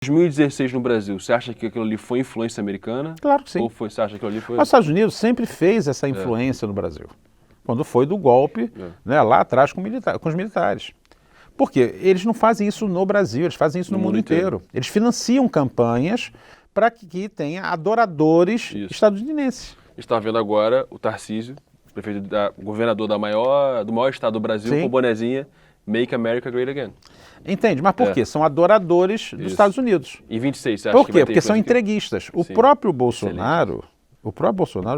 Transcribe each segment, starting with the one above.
2016 no Brasil, você acha que aquilo ali foi influência americana? Claro que sim. Ou você acha que aquilo ali foi... Os Estados Unidos sempre fez essa influência no Brasil. Quando foi do golpe, né, lá atrás com os militares. Por quê? Eles não fazem isso no Brasil, eles fazem isso no mundo inteiro. Eles financiam campanhas para que tenha adoradores estadunidenses. Estava vendo agora o Tarcísio, governador do maior estado do Brasil, com bonezinha Make America Great Again. Entende? Mas por quê? São adoradores dos Estados Unidos. Em 26, você acha por que quê? vai ter Porque são entreguistas. O próprio Bolsonaro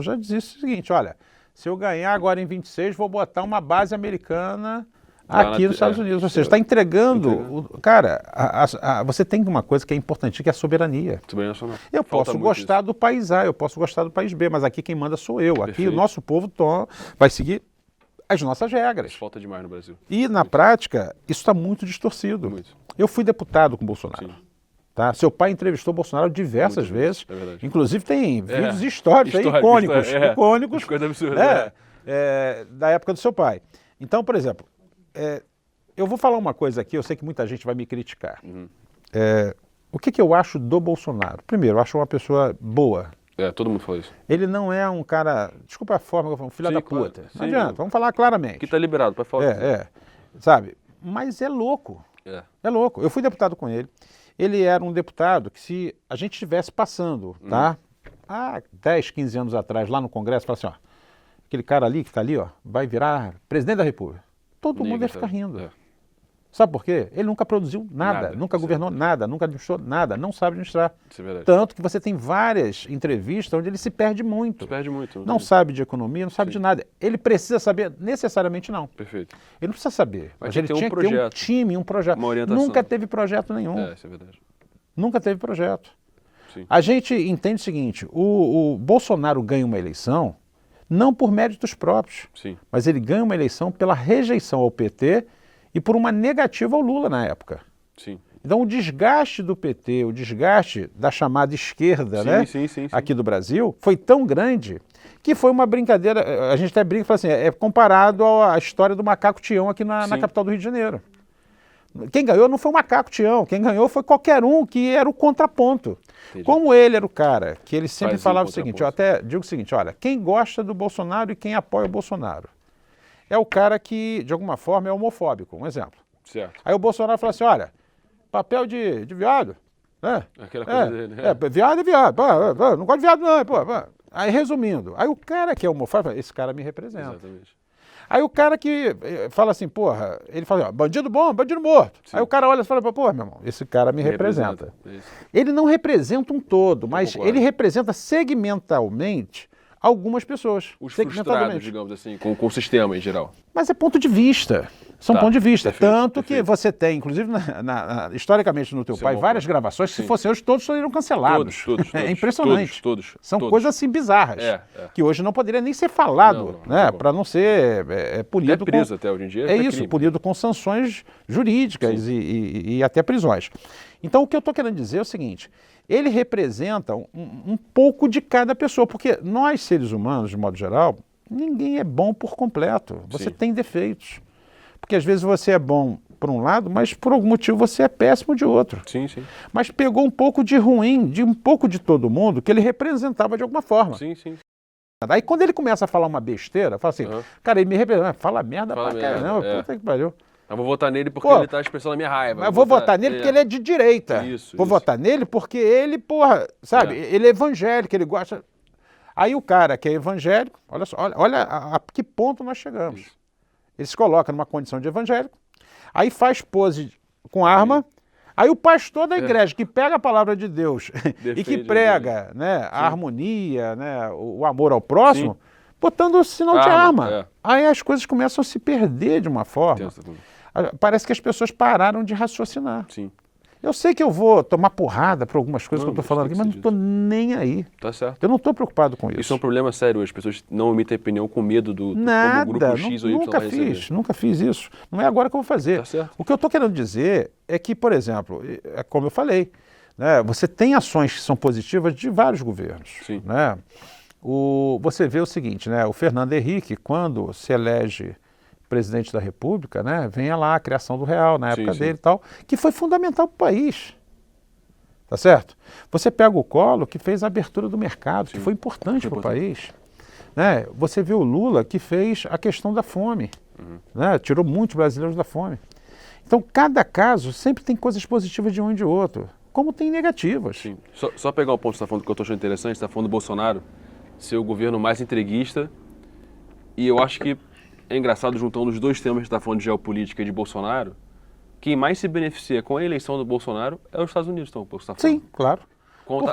já disse o seguinte, olha, se eu ganhar agora em 26, vou botar uma base americana aqui nos Estados Unidos. Ou seja, está entregando... Cara, você tem uma coisa que é importante, que é a soberania. Eu posso gostar do país A, eu posso gostar do país B, mas aqui quem manda sou eu. Aqui o nosso povo vai seguir as nossas regras. Falta demais no Brasil. E, na prática, isso está muito distorcido. Eu fui deputado com o Bolsonaro. Tá? Seu pai entrevistou o Bolsonaro diversas vezes. Inclusive tem vídeos históricos aí, icônicos coisa absurda, da época do seu pai. Então, por exemplo, eu vou falar uma coisa aqui, eu sei que muita gente vai me criticar. O que eu acho do Bolsonaro? Primeiro, eu acho uma pessoa boa. Todo mundo fala isso. Ele não é um cara, desculpa a forma que eu falo, um filho da puta. Não adianta, vamos falar claramente. Que tá liberado para falar. Sabe? Mas é louco. É louco. Eu fui deputado com ele. Ele era um deputado que, se a gente estivesse passando, tá? Há 10, 15 anos atrás, lá no Congresso, fala assim, ó, aquele cara ali que está ali, ó, vai virar presidente da República. Todo mundo ia ficar rindo. Sabe por quê? Ele nunca produziu nada, nunca governou nada, nunca administrou nada, não sabe administrar. Isso é verdade. Tanto que você tem várias entrevistas onde ele se perde muito. Não sabe de economia, não sabe de nada. Ele precisa saber, necessariamente não. Perfeito. Ele não precisa saber. Mas ele tinha que ter um time, um projeto. Uma orientação. Nunca teve projeto nenhum. Isso é verdade. Nunca teve projeto. A gente entende o seguinte, o Bolsonaro ganha uma eleição não por méritos próprios, mas ele ganha uma eleição pela rejeição ao PT e por uma negativa ao Lula na época. Então o desgaste do PT, o desgaste da chamada esquerda aqui do Brasil foi tão grande que foi uma brincadeira, a gente até brinca e fala assim, é comparado à história do macaco Tião aqui na capital do Rio de Janeiro. Quem ganhou não foi o macaco Tião, quem ganhou foi qualquer um que era o contraponto. Como ele era o cara que ele sempre falava o seguinte, eu até digo o seguinte, olha, quem gosta do Bolsonaro e quem apoia o Bolsonaro é o cara que, de alguma forma, é homofóbico, um exemplo. Aí o Bolsonaro fala assim, olha, papel de viado, né? Aquela coisa dele, viado é viado, não gosto de viado não, pô. Aí resumindo, aí o cara que é homofóbico, esse cara me representa. Exatamente. Aí o cara que fala assim, porra, ele fala, ó, bandido bom, bandido morto. Aí o cara olha e fala, porra, meu irmão, esse cara me representa. Ele não representa um todo, mas ele representa segmentalmente algumas pessoas. Os frustrados, digamos assim, com o sistema em geral. Mas é ponto de vista. São ponto de vista. Tanto que você tem, inclusive, historicamente no teu pai, várias gravações que, se fossem hoje, todos seriam cancelados. Todos. É impressionante. Todos. São coisas assim bizarras. Que hoje não poderia nem ser falado, né? Para não ser punido. É preso até hoje em dia. É isso, crime. Punido com sanções jurídicas e até prisões. Então, o que eu estou querendo dizer é o seguinte, ele representa um pouco de cada pessoa, porque nós, seres humanos, de modo geral, ninguém é bom por completo. Você tem defeitos. Porque às vezes você é bom por um lado, mas por algum motivo você é péssimo de outro. Mas pegou um pouco de ruim, de um pouco de todo mundo, que ele representava de alguma forma. Aí quando ele começa a falar uma besteira, fala assim, cara, ele me representa, fala merda pra caramba, puta que pariu. Eu vou votar nele porque ele está expressando a minha raiva. Mas vou votar nele porque ele é de direita. Vou votar nele porque ele, porra, sabe, ele é evangélico, ele gosta... Aí o cara que é evangélico, olha só, olha a que ponto nós chegamos. Ele se coloca numa condição de evangélico, aí faz pose com arma, aí o pastor da igreja que pega a palavra de Deus e que prega, né, a harmonia, né, o amor ao próximo, botando o sinal de arma. Aí as coisas começam a se perder de uma forma. Parece que as pessoas pararam de raciocinar. Eu sei que eu vou tomar porrada por algumas coisas que eu estou falando aqui, mas não estou nem aí. Tá certo. Eu não estou preocupado com isso. Isso é um problema sério. As pessoas não emitem opinião com medo do nada, como grupo X ou Y nunca fiz isso. Não é agora que eu vou fazer. Tá certo. O que eu estou querendo dizer é que, por exemplo, é como eu falei, né, você tem ações que são positivas de vários governos. Né? Você vê o seguinte, né, o Fernando Henrique, quando se elege presidente da República, né, venha lá a criação do real na época dele e tal, que foi fundamental para o país. Tá certo? Você pega o Collor, que fez a abertura do mercado, que foi importante para o país. Né? Você vê o Lula, que fez a questão da fome. Né? Tirou muitos brasileiros da fome. Então, cada caso sempre tem coisas positivas de um e de outro, como tem negativas. Sim. Só pegar um ponto que você está falando, que eu estou achando interessante, você está falando do Bolsonaro ser o governo mais entreguista, e eu acho que é engraçado, juntando os dois temas que está falando de geopolítica e de Bolsonaro, quem mais se beneficia com a eleição do Bolsonaro é os Estados Unidos, então, você está falando. Sim, claro.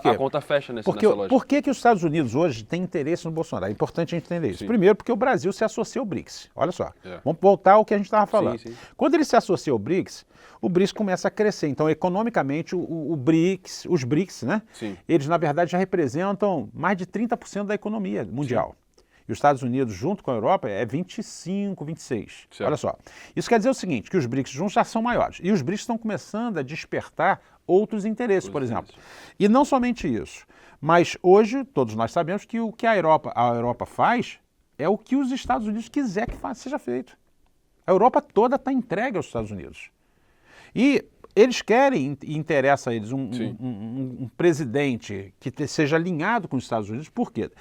A conta fecha nessa lógica. Por que os Estados Unidos hoje têm interesse no Bolsonaro? É importante a gente entender isso. Sim. Primeiro, porque o Brasil se associa ao BRICS. Olha só, vamos voltar ao que a gente estava falando. Sim. Quando ele se associa ao BRICS, o BRICS começa a crescer. Então, economicamente, os BRICS, né? Sim. Eles, na verdade, já representam mais de 30% da economia mundial. Sim. E os Estados Unidos, junto com a Europa, é 25, 26. Certo. Olha só. Isso quer dizer o seguinte, que os BRICS juntos já são maiores. E os BRICS estão começando a despertar outros interesses, por exemplo. E não somente isso, mas hoje todos nós sabemos que o que a Europa faz é o que os Estados Unidos quiser que seja feito. A Europa toda está entregue aos Estados Unidos. E eles querem, e interessa a eles, um presidente que seja alinhado com os Estados Unidos. Por quê?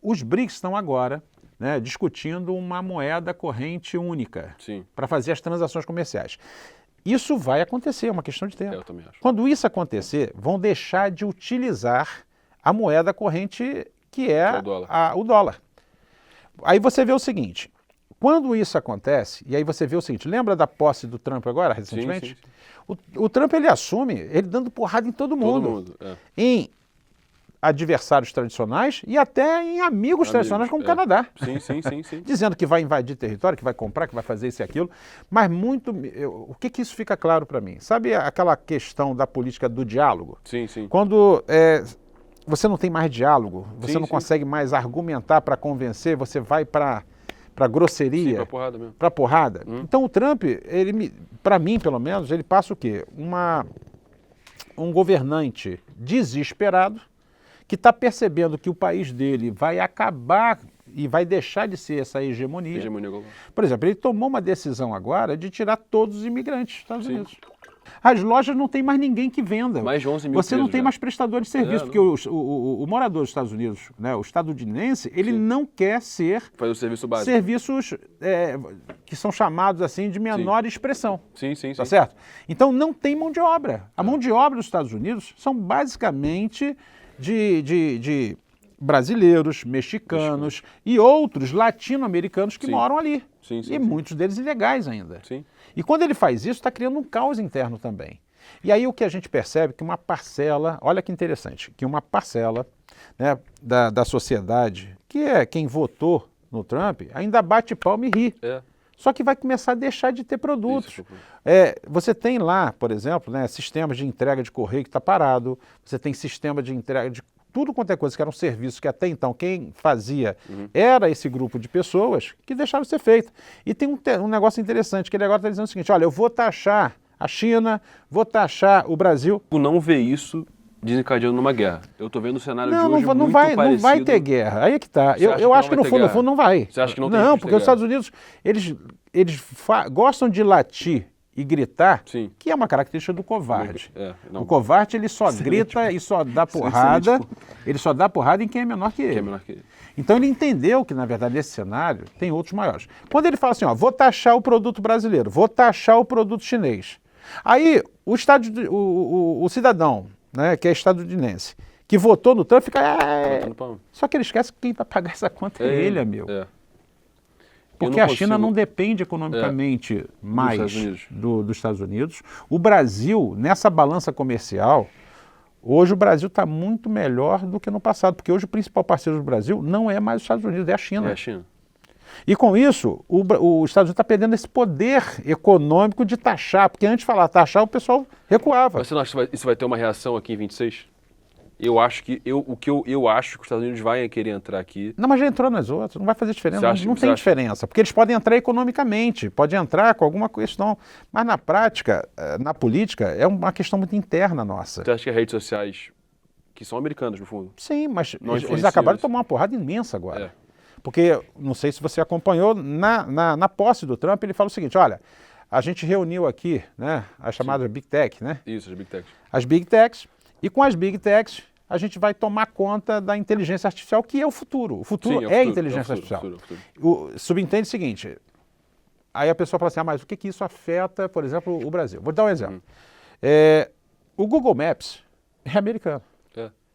Os BRICS estão agora, né, discutindo uma moeda corrente única para fazer as transações comerciais. Isso vai acontecer, é uma questão de tempo. Eu também acho. Quando isso acontecer, vão deixar de utilizar a moeda corrente que é o dólar. Aí você vê o seguinte, quando isso acontece, e aí você vê o seguinte, lembra da posse do Trump agora, recentemente? Sim. O Trump, ele assume, ele dando porrada em todo mundo. Em adversários tradicionais e até em amigos tradicionais como o Canadá. Sim. Dizendo que vai invadir território, que vai comprar, que vai fazer isso e aquilo. Mas o que isso fica claro para mim? Sabe aquela questão da política do diálogo? Sim. Quando você não tem mais diálogo, você não consegue mais argumentar para convencer, você vai para grosseria. Sim, para porrada mesmo. Para porrada. Então o Trump, para mim pelo menos, ele passa o quê? Um governante desesperado, que está percebendo que o país dele vai acabar e vai deixar de ser essa hegemonia. Por exemplo, ele tomou uma decisão agora de tirar todos os imigrantes dos Estados Unidos. As lojas não tem mais ninguém que venda. Mais de 11 mil Você não tem mais prestador de serviço, porque o morador dos Estados Unidos, né, o estadunidense, ele não quer fazer o serviço básico. Serviços que são chamados assim de menor expressão. Sim. Tá certo? Então não tem mão de obra. A mão de obra dos Estados Unidos são basicamente de brasileiros, mexicanos e outros latino-americanos que moram ali. E muitos deles ilegais ainda. E quando ele faz isso, está criando um caos interno também. E aí o que a gente percebe é que uma parcela, olha que interessante, que uma parcela, né, da sociedade, que é quem votou no Trump, ainda bate palma e ri. Só que vai começar a deixar de ter produtos. Você tem lá, por exemplo, né, sistemas de entrega de correio que está parado, você tem sistema de entrega de tudo quanto é coisa que era um serviço que até então quem fazia era esse grupo de pessoas que deixaram de ser feito. E tem um negócio interessante, que ele agora está dizendo o seguinte, olha, eu vou taxar a China, vou taxar o Brasil. Tu não vê isso desencadeando numa guerra. Eu estou vendo o cenário de hoje muito parecido. Não vai ter guerra, aí é que está. Eu acho que no fundo não vai. Você acha que não tem? Não, porque os Estados Unidos, eles gostam de latir e gritar, que é uma característica do covarde. O covarde, ele só grita e só dá porrada, ele só dá porrada em quem é menor que ele. Então ele entendeu que, na verdade, nesse cenário tem outros maiores. Quando ele fala assim, ó, vou taxar o produto brasileiro, vou taxar o produto chinês. Aí o cidadão, né, que é estadunidense, que votou no Trump, fica... Só que ele esquece que quem vai pagar essa conta é ele, amigo. Porque a China não depende economicamente mais dos Estados Unidos. O Brasil, nessa balança comercial, hoje o Brasil está muito melhor do que no passado, porque hoje o principal parceiro do Brasil não é mais os Estados Unidos, é a China. E com isso, os Estados Unidos está perdendo esse poder econômico de taxar, porque antes de falar taxar, o pessoal recuava. Mas você não acha que isso vai ter uma reação aqui em 26? Eu acho que eu acho que os Estados Unidos vai querer entrar aqui. Não, mas já entrou nas outras, não vai fazer diferença, não tem diferença, porque eles podem entrar economicamente, pode entrar com alguma questão, mas na prática, na política, é uma questão muito interna nossa. Você acha que as redes sociais, que são americanas no fundo? Sim, mas eles acabaram de tomar uma porrada imensa agora. Porque, não sei se você acompanhou, na posse do Trump, ele fala o seguinte, olha, a gente reuniu aqui, né, as chamadas Big Tech, né? Isso, as Big Techs. As Big Techs. E com as Big Techs, a gente vai tomar conta da inteligência artificial, que é o futuro. O futuro é a inteligência artificial. Subentende o seguinte, aí a pessoa fala assim, mas o que isso afeta, por exemplo, o Brasil? Vou dar um exemplo. O Google Maps é americano.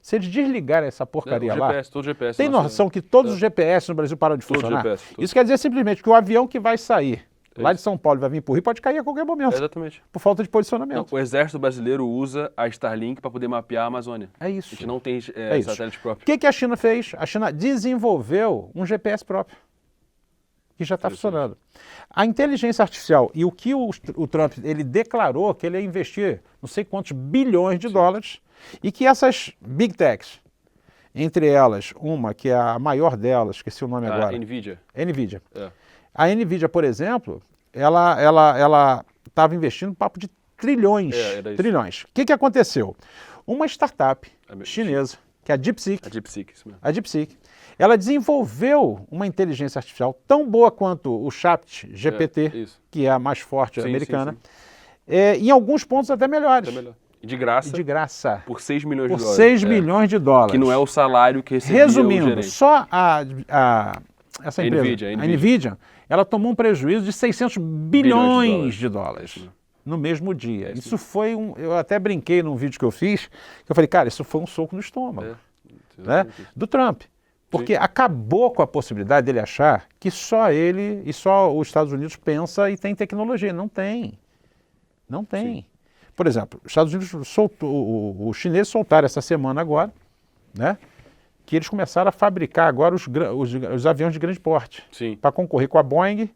Se eles desligarem essa porcaria lá, todo GPS, tem noção que todos os GPS no Brasil param de funcionar? Isso quer dizer simplesmente que o avião que vai sair lá de São Paulo e vai vir para o Rio pode cair a qualquer momento. Exatamente. Por falta de posicionamento. O exército brasileiro usa a Starlink para poder mapear a Amazônia. É isso. A gente não tem satélite próprio. O que a China fez? A China desenvolveu um GPS próprio, que já está funcionando. A inteligência artificial e o que o Trump ele declarou que ele ia investir não sei quantos bilhões de dólares e que essas Big Techs, entre elas uma que é a maior delas, esqueci o nome agora. NVIDIA. A NVIDIA, por exemplo, ela estava investindo um papo de trilhões. Trilhões. O que aconteceu? Uma startup chinesa, que é a DeepSeek. Isso mesmo. A DeepSeek. Ela desenvolveu uma inteligência artificial tão boa quanto o ChatGPT, que é a mais forte americana, em alguns pontos até melhores. E de graça. Por 6 milhões de dólares. Por 6 milhões de dólares. Que não é o salário que recebia Resumindo, o gerente. Só essa empresa, a NVIDIA, ela tomou um prejuízo de 600 bilhões de dólares no mesmo dia. Isso foi eu até brinquei num vídeo que eu fiz, que eu falei, cara, isso foi um soco no estômago do Trump. Porque acabou com a possibilidade dele achar que só ele e só os Estados Unidos pensa e tem tecnologia. Não tem. Não tem. Sim. Por exemplo, os Estados Unidos os chineses soltaram essa semana agora, que eles começaram a fabricar agora os aviões de grande porte para concorrer com a Boeing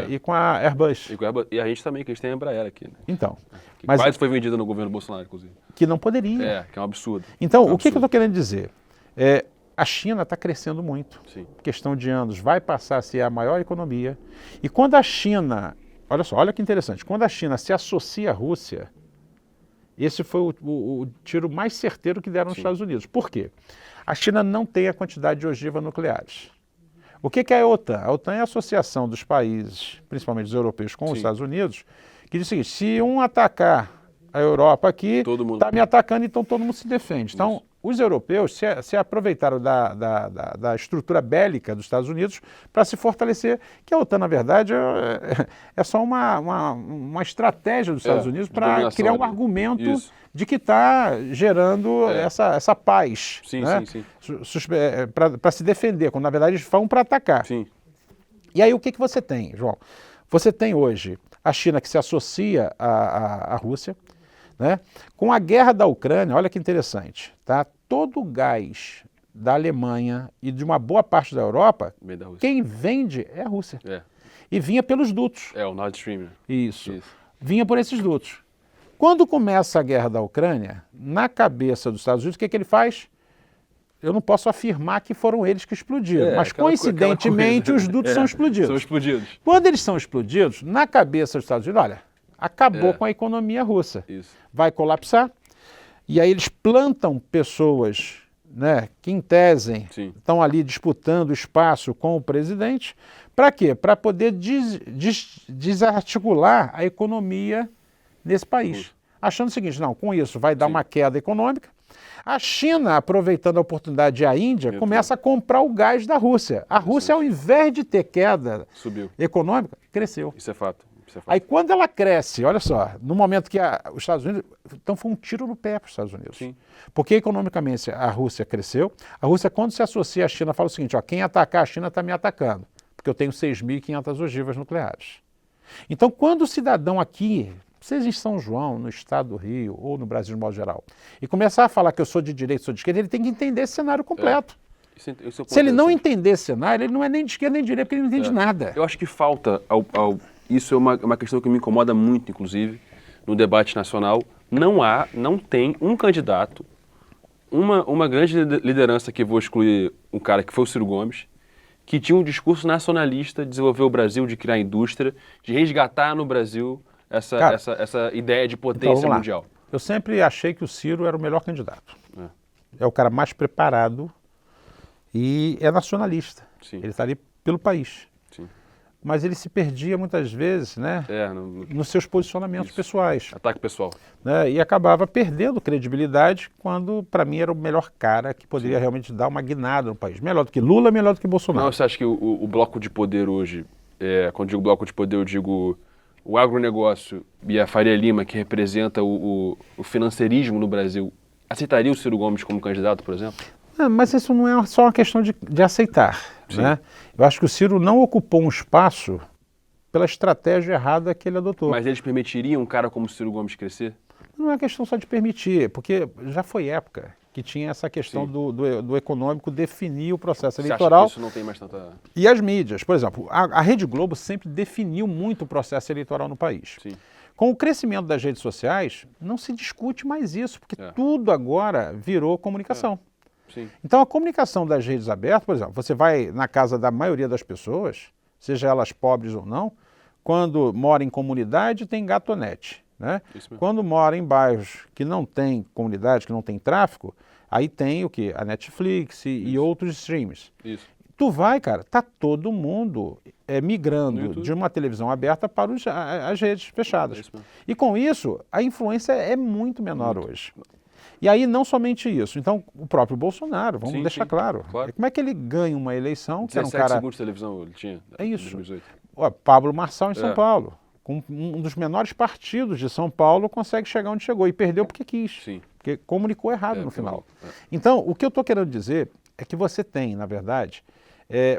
e com a Airbus. E a gente também, que a gente tem a Embraer aqui. Então. Que quase foi vendida no governo Bolsonaro, inclusive. Que não poderia. Que é um absurdo. Então, o que eu estou querendo dizer? A China está crescendo muito. Questão de anos, vai passar a ser a maior economia. E quando a China... Olha que interessante. Quando a China se associa à Rússia, esse foi o tiro mais certeiro que deram nos Estados Unidos. Por quê? A China não tem a quantidade de ogivas nucleares. O que é a OTAN? A OTAN é a associação dos países, principalmente os europeus, com os Estados Unidos, que diz o seguinte, se um atacar a Europa aqui, está me atacando, então todo mundo se defende. Então, os europeus se aproveitaram da estrutura bélica dos Estados Unidos para se fortalecer, que a OTAN, na verdade, é só uma estratégia dos Estados Unidos para criar um argumento de que está gerando essa paz. Para se defender, quando na verdade eles vão para atacar. E aí o que você tem, João? Você tem hoje a China que se associa à Rússia, com a guerra da Ucrânia, olha que interessante, todo o gás da Alemanha e de uma boa parte da Europa, quem vende é a Rússia. E vinha pelos dutos. O Nord Stream. Isso. Vinha por esses dutos. Quando começa a guerra da Ucrânia, na cabeça dos Estados Unidos, o que ele faz? Eu não posso afirmar que foram eles que explodiram, mas coincidentemente os dutos são explodidos. São explodidos. Quando eles são explodidos, na cabeça dos Estados Unidos, olha, acabou com a economia russa. Vai colapsar. E aí eles plantam pessoas que, em tese, estão ali disputando espaço com o presidente. Para quê? Para poder desarticular a economia nesse país. Achando o seguinte, não, com isso vai dar uma queda econômica. A China, aproveitando a oportunidade, a Índia, começa a comprar o gás da Rússia. A Rússia, ao invés de ter queda econômica, cresceu. Isso é fato. Aí quando ela cresce, olha só, no momento que os Estados Unidos... Então foi um tiro no pé para os Estados Unidos. Porque economicamente a Rússia cresceu. A Rússia, quando se associa à China, fala o seguinte, quem atacar a China está me atacando, porque eu tenho 6.500 ogivas nucleares. Então quando o cidadão aqui, seja em São João, no estado do Rio, ou no Brasil de modo geral, e começar a falar que eu sou de direita, sou de esquerda, ele tem que entender esse cenário completo. Se ele não entender esse cenário, ele não é nem de esquerda nem de direita, porque ele não entende nada. Eu acho que falta isso é uma questão que me incomoda muito, inclusive, no debate nacional. Não tem um candidato, uma grande liderança, que vou excluir um cara que foi o Ciro Gomes, que tinha um discurso nacionalista de desenvolver o Brasil, de criar indústria, de resgatar no Brasil essa ideia de potência mundial. Eu sempre achei que o Ciro era o melhor candidato. É o cara mais preparado e é nacionalista. Ele está ali pelo país. mas ele se perdia muitas vezes, né, nos seus posicionamentos pessoais. Ataque pessoal. Né, e acabava perdendo credibilidade quando, para mim, era o melhor cara que poderia realmente dar uma guinada no país. Melhor do que Lula, melhor do que Bolsonaro. Não, você acha que o bloco de poder hoje, quando eu digo bloco de poder, eu digo o agronegócio e a Faria Lima, que representa o financeirismo no Brasil, aceitaria o Ciro Gomes como candidato, por exemplo? Mas isso não é só uma questão de aceitar. Né? Eu acho que o Ciro não ocupou um espaço pela estratégia errada que ele adotou. Mas eles permitiriam um cara como o Ciro Gomes crescer? Não é questão só de permitir, porque já foi época que tinha essa questão do econômico definir o processo eleitoral. Acha que isso não tem mais tanta... E as mídias, por exemplo, a Rede Globo sempre definiu muito o processo eleitoral no país. Sim. Com o crescimento das redes sociais, não se discute mais isso, porque tudo agora virou comunicação. Sim. Então a comunicação das redes abertas, por exemplo, você vai na casa da maioria das pessoas, seja elas pobres ou não, quando mora em comunidade tem gatonete. Né? Quando mora em bairros que não tem comunidade, que não tem tráfego, aí tem o quê? A Netflix e outros streams. Isso. Tu vai, cara, tá todo mundo migrando de uma televisão aberta para as redes fechadas. E com isso, a influência é muito menor hoje. E aí não somente isso. Então, o próprio Bolsonaro, vamos deixar claro. Como é que ele ganha uma eleição? 17 segundos de televisão ele tinha. É isso. 2018. Pablo Marçal em São Paulo. Com um dos menores partidos de São Paulo, consegue chegar onde chegou. E perdeu porque quis. Sim. Porque comunicou errado no final. Então, o que eu estou querendo dizer é que você tem, na verdade,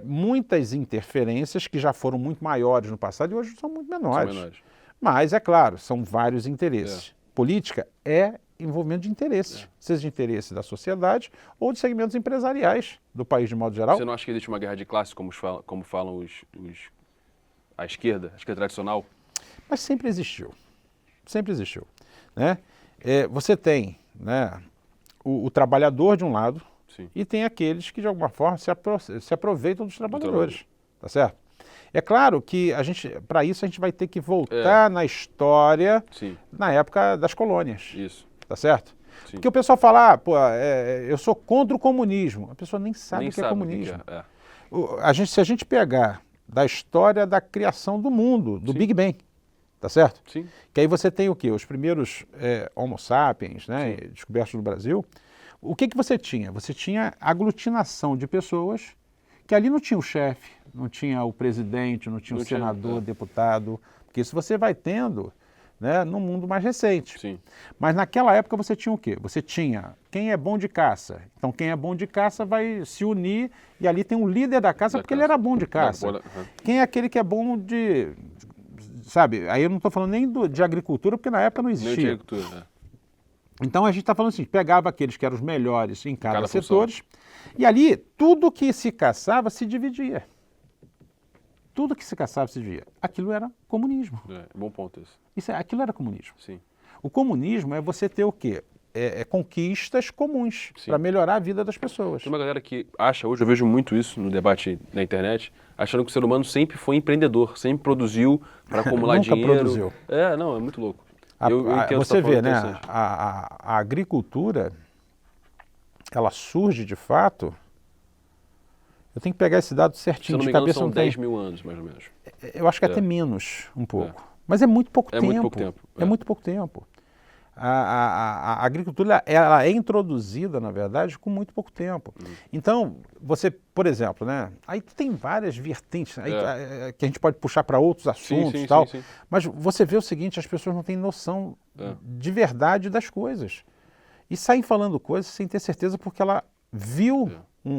muitas interferências que já foram muito maiores no passado e hoje são muito menores. Mas, é claro, são vários interesses. Política é envolvimento de interesses, seja de interesse da sociedade ou de segmentos empresariais do país de modo geral. Você não acha que existe uma guerra de classes, como falam a esquerda tradicional? Mas sempre existiu. Sempre existiu. Né? Você tem, né, o trabalhador de um lado e tem aqueles que de alguma forma se aproveitam dos trabalhadores. Tá certo? É claro que para isso a gente vai ter que voltar na história, na época das colônias. Isso. Tá certo? Sim. Porque o pessoal fala, eu sou contra o comunismo. A pessoa nem sabe o que é comunismo. Se a gente pegar da história da criação do mundo, do Big Bang, tá certo? Sim. Que aí você tem o quê? Os primeiros Homo sapiens, né, descobertos no Brasil. O que você tinha? Você tinha aglutinação de pessoas que ali não tinha o chefe, não tinha o presidente, não tinha o senador, deputado, porque isso você vai tendo, né, no mundo mais recente. Sim. Mas naquela época você tinha o quê? Você tinha quem é bom de caça. Então quem é bom de caça vai se unir e ali tem um líder da caça porque ele era bom de caça. Quem é aquele que é bom de... Sabe, aí eu não estou falando nem de agricultura porque na época não existia. Nem de agricultura, né? Então a gente está falando assim, pegava aqueles que eram os melhores em cada setor e ali tudo que se caçava se dividia. Tudo que se caçava se dividia. Aquilo era comunismo. Bom ponto isso. Aquilo era comunismo. Sim. O comunismo é você ter o quê? Conquistas comuns para melhorar a vida das pessoas. Tem uma galera que acha, hoje eu vejo muito isso no debate na internet, achando que o ser humano sempre foi empreendedor, sempre produziu para acumular Nunca dinheiro. Produziu. Não, é muito louco. Você vê, né? A agricultura, ela surge de fato. Eu tenho que pegar esse dado certinho de cabeça. São 10 mil anos, mais ou menos. Eu acho que até menos, um pouco. Mas é muito pouco tempo. Muito pouco tempo. É muito pouco tempo. A agricultura ela é introduzida, na verdade, com muito pouco tempo. Então, você, por exemplo, né? Aí tem várias vertentes que a gente pode puxar para outros assuntos e tal. Sim. Mas você vê o seguinte, as pessoas não têm noção de verdade das coisas. E saem falando coisas sem ter certeza porque ela viu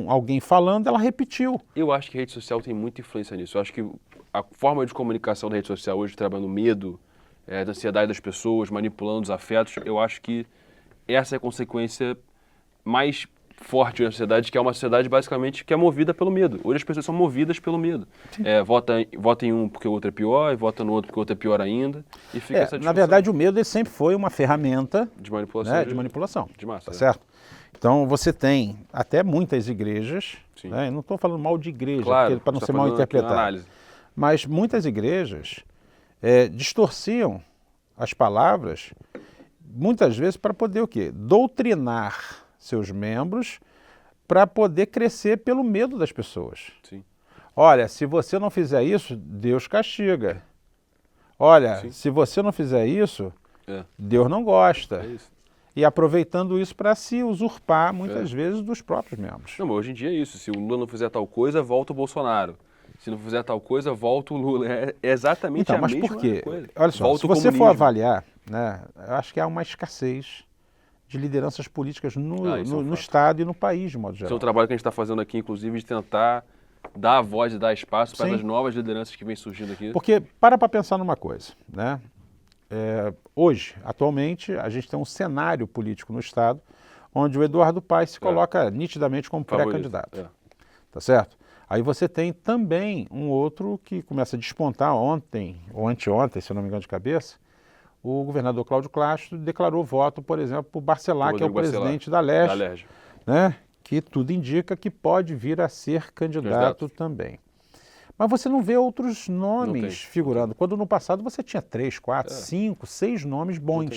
alguém falando, ela repetiu. Eu acho que a rede social tem muita influência nisso. Eu acho que a forma de comunicação da rede social hoje, trabalhando medo, da ansiedade das pessoas, manipulando os afetos, eu acho que essa é a consequência mais forte da sociedade, que é uma sociedade basicamente que é movida pelo medo. Hoje as pessoas são movidas pelo medo. Vota em um porque o outro é pior, e vota no outro porque o outro é pior ainda. E fica essa discussão. Na verdade, o medo ele sempre foi uma ferramenta de manipulação. Né, de manipulação. De massa. Tá certo? Então você tem até muitas igrejas, né, eu não estou falando mal de igreja, para não ser mal interpretado, mas muitas igrejas distorciam as palavras, muitas vezes para poder o quê? Doutrinar seus membros para poder crescer pelo medo das pessoas. Sim. Olha, se você não fizer isso, Deus castiga. Olha, Sim. se você não fizer isso, Deus não gosta. É isso. E aproveitando isso para se usurpar, muitas vezes, dos próprios membros. Não, mas hoje em dia é isso. Se o Lula não fizer tal coisa, volta o Bolsonaro. Se não fizer tal coisa, volta o Lula. É exatamente Então, a mas mesma por quê? coisa. Olha só, volta se o você for comunismo. avaliar, né, eu acho que há uma escassez de lideranças políticas no Estado e no país, de modo geral. Esse é um trabalho que a gente está fazendo aqui, inclusive, de tentar dar a voz e dar espaço para as novas lideranças que vêm surgindo aqui. Porque, para pensar numa coisa, né? Hoje, atualmente, a gente tem um cenário político no Estado onde o Eduardo Paes se coloca nitidamente como pré-candidato. Tá certo? Aí você tem também um outro que começa a despontar ontem, ou anteontem, se eu não me engano de cabeça, o governador Cláudio Castro declarou voto, por exemplo, para o Barcelar, que é o presidente da LERJ, né? Que tudo indica que pode vir a ser candidato também. Mas você não vê outros nomes figurando. Quando no passado você tinha 3, 4, 5, 6 nomes bons.